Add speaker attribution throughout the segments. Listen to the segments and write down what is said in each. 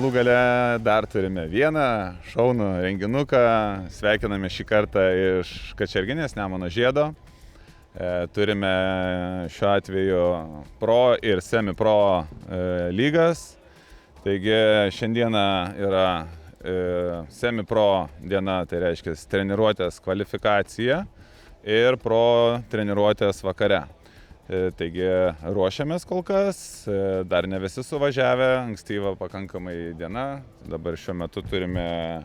Speaker 1: galų gale dar turime vieną šaunų renginuką. Sveikiname šį kartą iš Kačerginės Nemuno žiedo. Turime šiuo atveju pro ir semi-pro lygas. Taigi šiandieną yra semi-pro diena, tai reiškia treniruotės kvalifikacija ir pro treniruotės vakare. Taigi ruošiamės kol kas, dar ne visi suvažiavę, ankstyva pakankamai diena. Dabar šiuo metu turime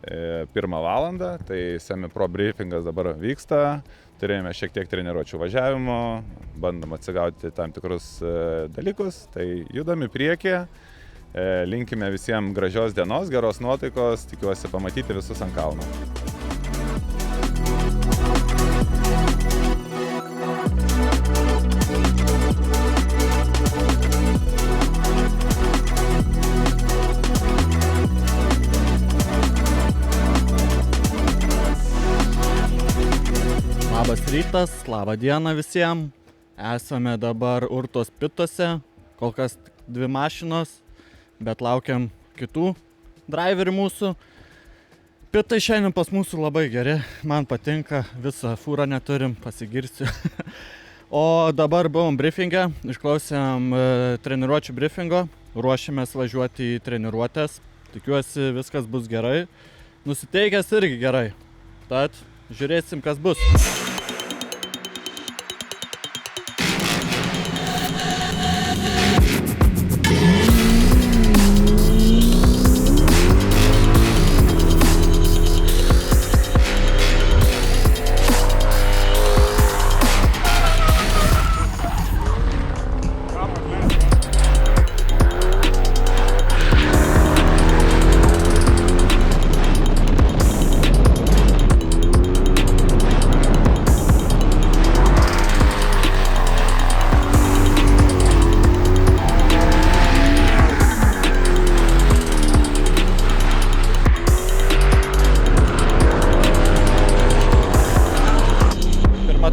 Speaker 1: 1 valandą, tai semi-pro briefingas dabar vyksta. Turėjome šiek tiek treniruočių važiavimo, bandom atsigauti tam tikrus dalykus, tai judam į priekį. Linkime visiems gražios dienos, geros nuotaikos, tikiuosi pamatyti visus ant kalno.
Speaker 2: Labas rytas, labą dieną visiems. Esame dabar Urtos pituose, kol kas 2 mašinos, bet laukiam kitų driverių mūsų. Pitai šiandien pas mūsų labai geri, man patinka, visą fūrą neturim, pasigirsiu. O dabar buvom briefinge, išklausėm treniruočių briefingo, ruošimės važiuoti į treniruotės. Tikiuosi viskas bus gerai, nusiteikęs irgi gerai, tad žiūrėsim kas bus.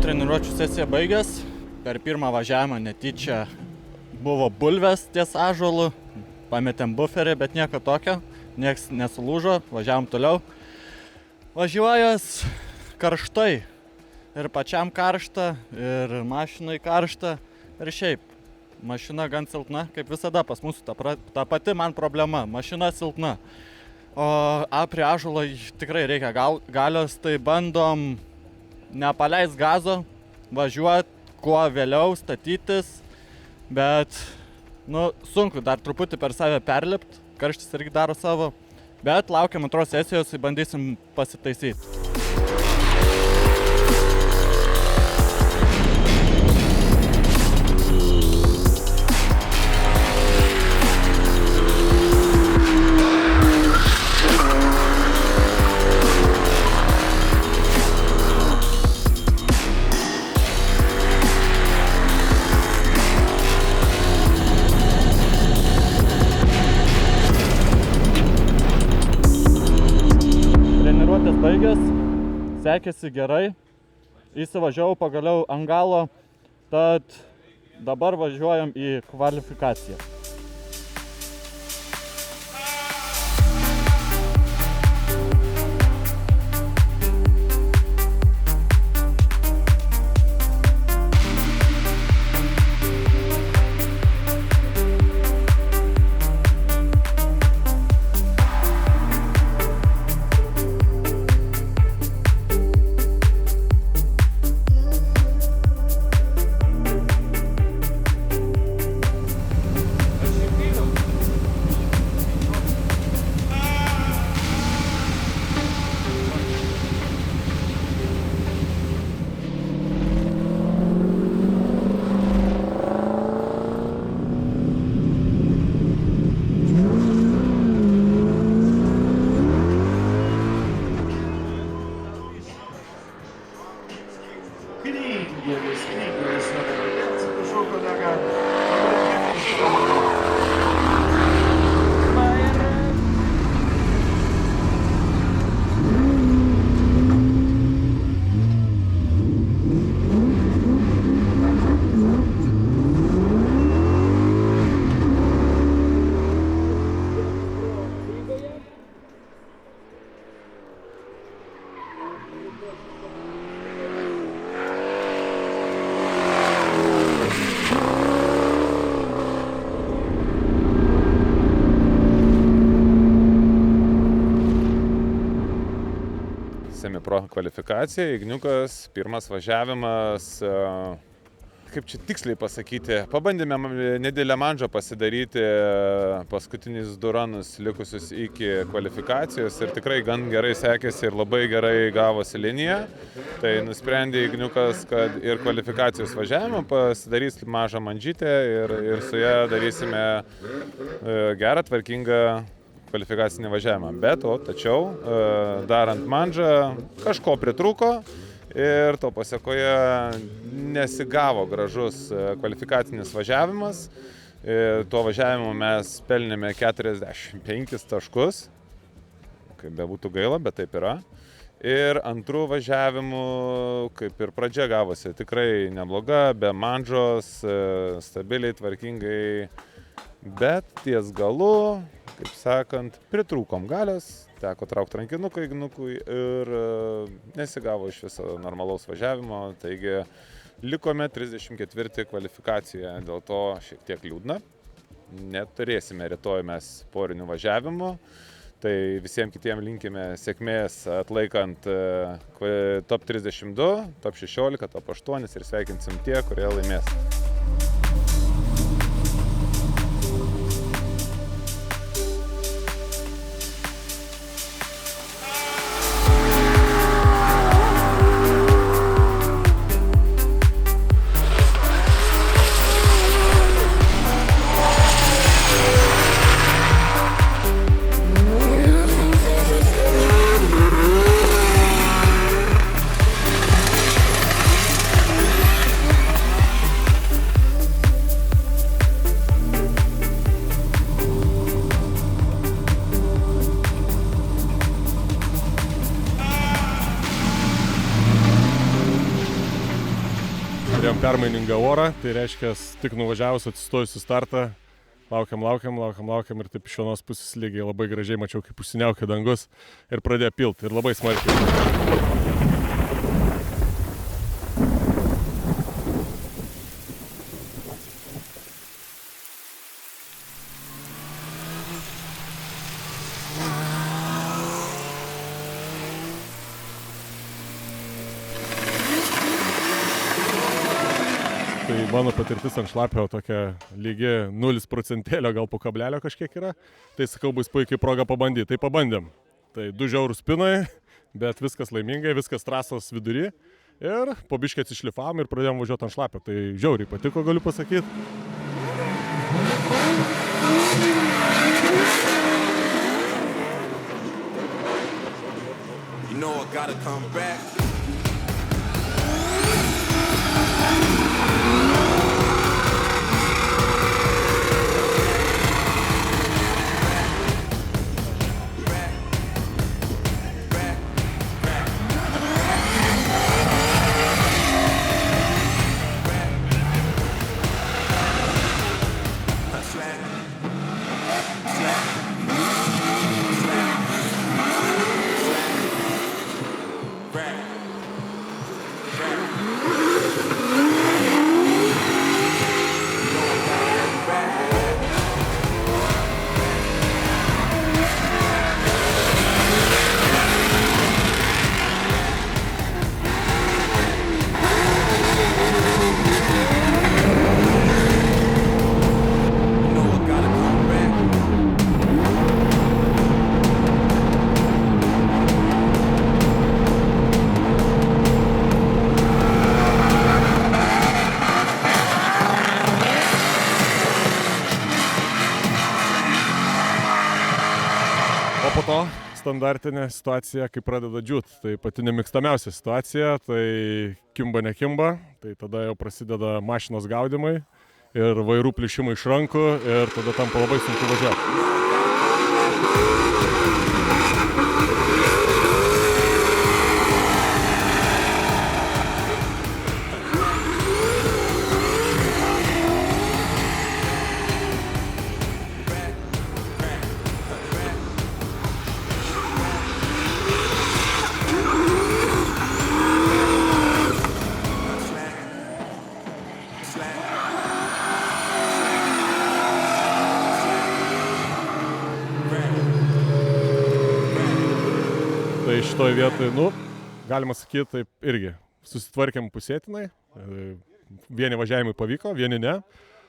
Speaker 2: Treniruočių sesija baigęs, per pirmą važiavimą netyčia buvo bulvės ties ąžuolu, pametėm buferį, bet nieko tokio, nieks nesulūžo, važiavom toliau. Važiuojas karštai, ir pačiam karšta, ir mašinai karšta, ir šiaip. Mašina gan silpna, kaip visada pas mūsų ta pati man problema, mašina silpna. O prie ąžuolo tikrai reikia galios, tai bandom nepaleis gazo, važiuot kuo vėliau, statytis, bet sunku dar truputį per save perlipt, karštis irgi daro savo, bet laukiam antros sesijos ir bandysim pasitaisyti. Baigęs, sekėsi gerai, įsivažiavau pagaliau ant galo, tad dabar važiuojam į kvalifikaciją.
Speaker 1: pro kvalifikacija, Igniukas, pirmas važiavimas, kaip čia tiksliai pasakyti, pabandėme nedidelę manžą pasidaryti paskutinius 2 runus likusius iki kvalifikacijos ir tikrai gan gerai sekėsi ir labai gerai gavosi linija. Tai nusprendė Igniukas, kad ir kvalifikacijos važiavimą pasidarys mažą manžytę ir su ją darysime gerą, tvarkingą kvalifikacinį važiavimą. Tačiau darant manžą kažko pritrūko. Ir to pasekoje nesigavo gražus kvalifikacinis važiavimas. Tuo važiavimu mes pelnėme 45 taškus. Kaip bebūtų gaila, bet taip yra. Ir antrų važiavimų, kaip ir pradžia gavosi, tikrai nebloga, be manžos, stabiliai, tvarkingai. Bet ties galu, kaip sakant, pritrūkom galios. Teko traukti rankinuką Ignukui ir nesigavo iš viso normalaus važiavimo, taigi likome 34 kvalifikacijoje, dėl to šiek tiek liūdna. Neturėsime rytoj mes porinių važiavimų, tai visiems kitiems linkime sėkmės atlaikant top 32, top 16, top 8 ir sveikinsim tie, kurie laimės.
Speaker 3: Turėjom permainingą orą, tai reiškia, tik nuvažiavus atsistojus į startą, laukiam ir taip iš vienos pusės lygiai labai gražiai mačiau, kaip užsiniaukė dangus ir pradėjo pilt ir labai smarkiai. Tai mano patirtis ant šlapio tokia lygi 0%, gal po kablelio kažkiek yra. Tai sakau, bus puikiai proga pabandyti. Tai pabandėm. Tai 2 žiaurūs spinai, bet viskas laimingai, viskas trasos vidury. Ir po biškį atsišlifavom ir pradėjom važiuoti ant šlapio. Tai žiauriai patiko, galiu pasakyti.
Speaker 4: You know I gotta come back.
Speaker 3: Po to standartinė situacija, kai pradeda džiūt. Tai pati nemėgstamiausia situacija, tai kimba nekimba, tai tada jau prasideda mašinos gaudimai ir vairų plyšimai iš rankų ir tada tampa labai sunku važiuoti. Tai šitoj vietoj, galima sakyti, taip irgi susitvarkėm pusėtinai. Vieni važiavimai pavyko, vieni ne.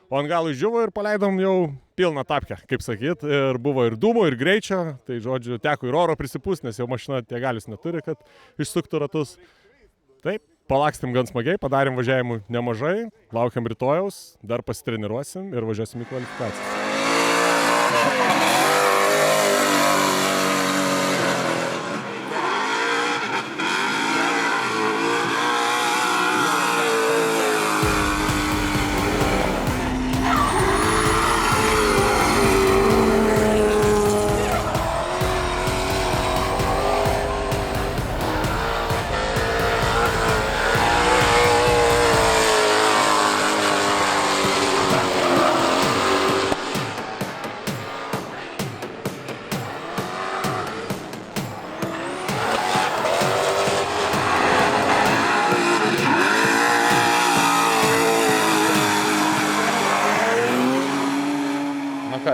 Speaker 3: O ant galo išdžiuvo ir paleidom jau pilną tapkę, kaip sakyt. Ir buvo ir dūmų, ir greičio. Tai žodžiu, teko ir oro prisipūsti, nes jau mašina tie galius neturi, kad išsuktų ratus. Taip, palakstėm gan smagiai, padarėm važiavimų nemažai. Laukiam rytojaus, dar pasitreniruosim ir važiuosim į kvalifikaciją.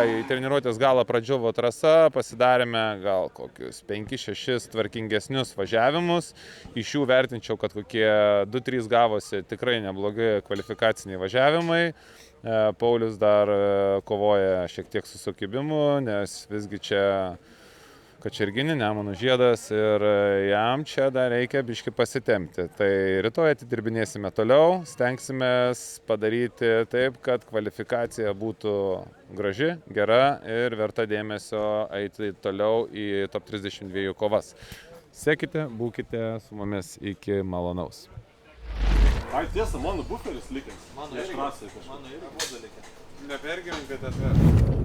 Speaker 1: Į treniruotės galą pradžiuvo trasa, pasidarėme gal kokius 5-6 tvarkingesnius važiavimus. Iš jų vertinčiau, kad kokie 2-3 gavosi tikrai neblogi kvalifikaciniai važiavimai. Paulius dar kovoja šiek tiek su sukibimu, nes visgi čia Kačerginė, Nemuno Žiedas ir jam čia dar reikia biškį pasitempti. Tai rytoj atidirbinėsime toliau, stengsimės padaryti taip, kad kvalifikacija būtų graži, gera ir verta dėmesio eiti toliau į top 32 kovas. Sekite, būkite su mumis iki malonaus.
Speaker 3: Ai tiesa, mano buferis likęs.
Speaker 5: Mano irgi. Mano irgi.
Speaker 1: Nepergyvenk, kad atver.